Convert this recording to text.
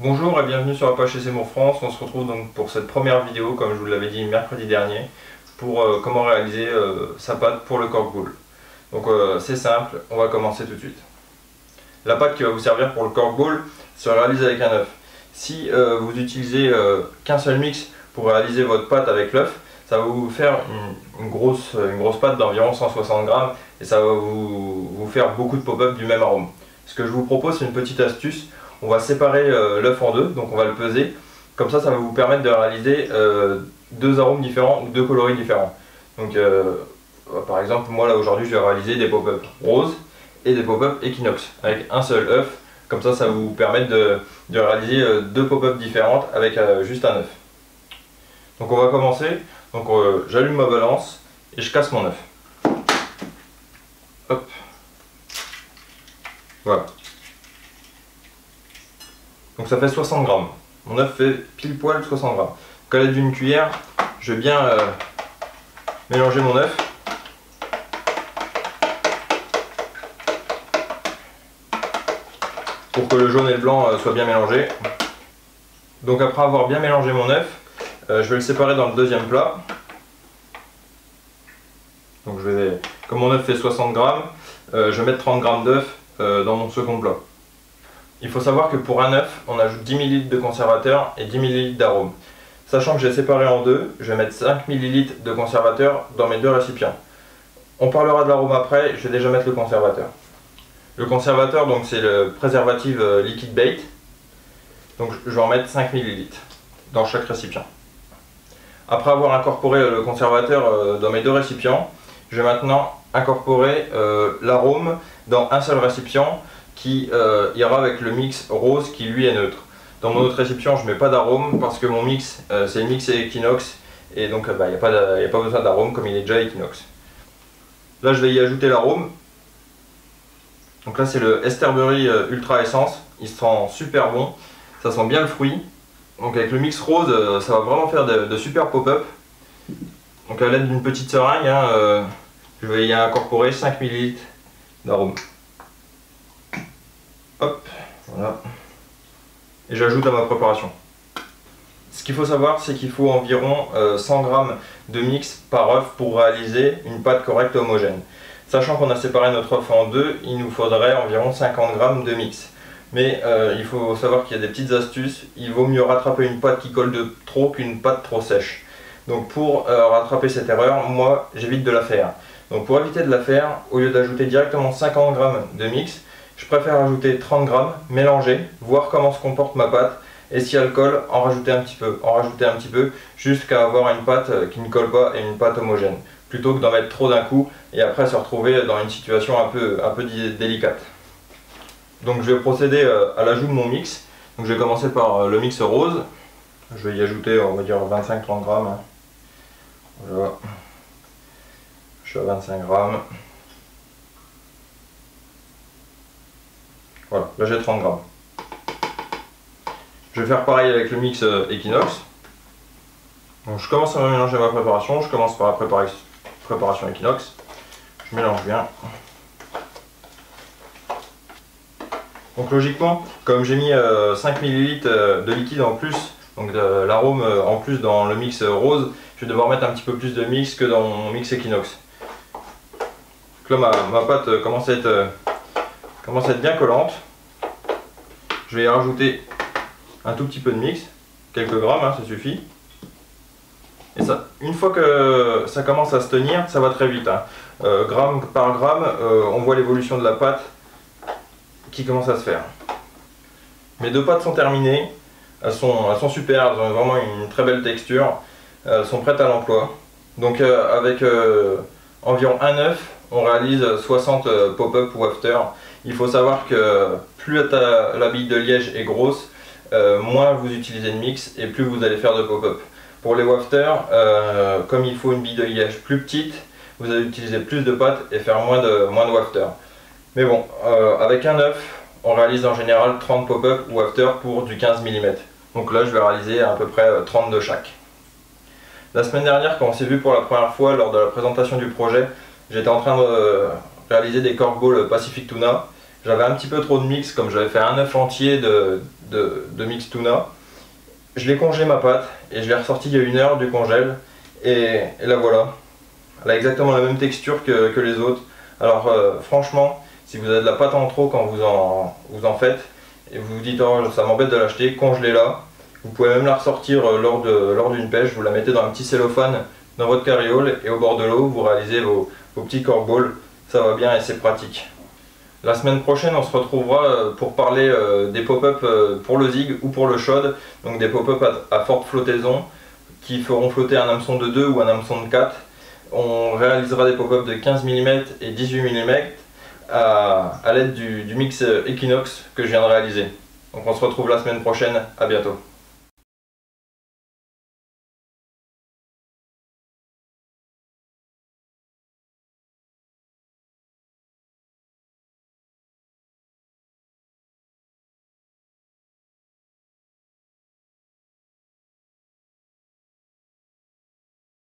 Bonjour et bienvenue sur la page chez Seymour France. On se retrouve donc pour cette première vidéo, comme je vous l'avais dit mercredi dernier, pour comment réaliser sa pâte pour le corkball. Donc c'est simple, on va commencer tout de suite. La pâte qui va vous servir pour le corkball se réalise avec un œuf. Si vous utilisez qu'un seul mix pour réaliser votre pâte avec l'œuf, ça va vous faire une grosse pâte d'environ 160 grammes et ça va vous faire beaucoup de pop-up du même arôme. Ce que je vous propose, c'est une petite astuce. On va séparer l'œuf en deux, donc on va le peser. Comme ça va vous permettre de réaliser deux arômes différents ou deux coloris différents. Donc par exemple, moi là aujourd'hui je vais réaliser des pop-up roses et des pop-up équinoxe avec un seul œuf. Comme ça va vous permettre de réaliser deux pop-up différentes avec juste un œuf. Donc on va commencer. Donc j'allume ma balance et je casse mon œuf. Hop. Voilà. Donc ça fait 60 grammes. Mon œuf fait pile poil 60 grammes. Donc à l'aide d'une cuillère, je vais bien mélanger mon œuf. Pour que le jaune et le blanc soient bien mélangés. Donc après avoir bien mélangé mon œuf, je vais le séparer dans le deuxième plat. Donc comme mon œuf fait 60 grammes, je vais mettre 30 grammes d'œuf dans mon second plat. Il faut savoir que pour un œuf, on ajoute 10 ml de conservateur et 10 ml d'arôme. Sachant que j'ai séparé en deux, je vais mettre 5 ml de conservateur dans mes deux récipients. On parlera de l'arôme après, je vais déjà mettre le conservateur. Le conservateur, donc c'est le préservatif liquide bait. Donc je vais en mettre 5 ml dans chaque récipient. Après avoir incorporé le conservateur dans mes deux récipients, je vais maintenant incorporer l'arôme dans un seul récipient qui ira avec le mix rose qui lui est neutre. Dans mon autre récipient, je ne mets pas d'arôme parce que mon mix c'est le mix équinoxe et donc il n'y a pas besoin d'arôme comme il est déjà équinoxe. Là je vais y ajouter l'arôme. Donc là c'est le Esterberry Ultra Essence, il sent super bon, ça sent bien le fruit. Donc avec le mix rose, ça va vraiment faire de super pop-up. Donc à l'aide d'une petite seringue, je vais y incorporer 5 ml d'arôme. Hop, voilà. Et j'ajoute à ma préparation. Ce qu'il faut savoir, c'est qu'il faut environ 100 g de mix par œuf pour réaliser une pâte correcte homogène. Sachant qu'on a séparé notre œuf en deux, il nous faudrait environ 50 g de mix. Mais il faut savoir qu'il y a des petites astuces. Il vaut mieux rattraper une pâte qui colle de trop qu'une pâte trop sèche. Donc pour rattraper cette erreur, moi j'évite de la faire. Donc pour éviter de la faire, au lieu d'ajouter directement 50 g de mix, je préfère ajouter 30 g, mélanger, voir comment se comporte ma pâte et si elle colle, en rajouter un petit peu, jusqu'à avoir une pâte qui ne colle pas et une pâte homogène, plutôt que d'en mettre trop d'un coup et après se retrouver dans une situation un peu délicate. Donc je vais procéder à l'ajout de mon mix. Donc je vais commencer par le mix rose. Je vais y ajouter, on va dire 25-30 grammes. Voilà. Je suis à 25 grammes. Voilà, là j'ai 30 grammes. Je vais faire pareil avec le mix équinoxe. Donc je commence à mélanger ma préparation. Je commence par la préparation équinoxe. Je mélange bien. Donc logiquement, comme j'ai mis 5 ml de liquide en plus, donc de l'arôme en plus dans le mix rose, je vais devoir mettre un petit peu plus de mix que dans mon mix équinoxe. Donc là ma pâte commence à être bien collante. Je vais y rajouter un tout petit peu de mix, quelques grammes, ça suffit. Et ça, une fois que ça commence à se tenir, ça va très vite. Gramme par gramme, on voit l'évolution de la pâte qui commence à se faire. Mes deux pâtes sont terminées, elles sont super, elles ont vraiment une très belle texture, elles sont prêtes à l'emploi. Donc avec environ un œuf, on réalise 60 pop-up ou after. Il faut savoir que plus la bille de liège est grosse, moins vous utilisez de mix et plus vous allez faire de pop-up. Pour les wafters, comme il faut une bille de liège plus petite, vous allez utiliser plus de pâte et faire moins de wafters. Mais bon, avec un œuf, on réalise en général 30 pop-up ou after pour du 15 mm. Donc là, je vais réaliser à peu près 30 de chaque. La semaine dernière, quand on s'est vu pour la première fois lors de la présentation du projet, j'étais en train de réaliser des corkballs Pacific Tuna J'avais un petit peu trop de mix, comme j'avais fait un œuf entier de mix tuna. Je l'ai congelé ma pâte et je l'ai ressorti il y a 1 heure du congèle. Et la voilà. Elle a exactement la même texture que les autres. Alors franchement, si vous avez de la pâte en trop quand vous en faites, et vous vous dites oh, ça m'embête de l'acheter, congelez-la. Vous pouvez même la ressortir lors d'une pêche, vous la mettez dans un petit cellophane dans votre carriole et au bord de l'eau, vous réalisez vos petits corkballs. Ça va bien et c'est pratique. La semaine prochaine, on se retrouvera pour parler des pop-up pour le zig ou pour le shod, donc des pop-up à forte flottaison qui feront flotter un hameçon de 2 ou un hameçon de 4. On réalisera des pop-up de 15 mm et 18 mm à l'aide du mix Equinox que je viens de réaliser. Donc on se retrouve la semaine prochaine, à bientôt.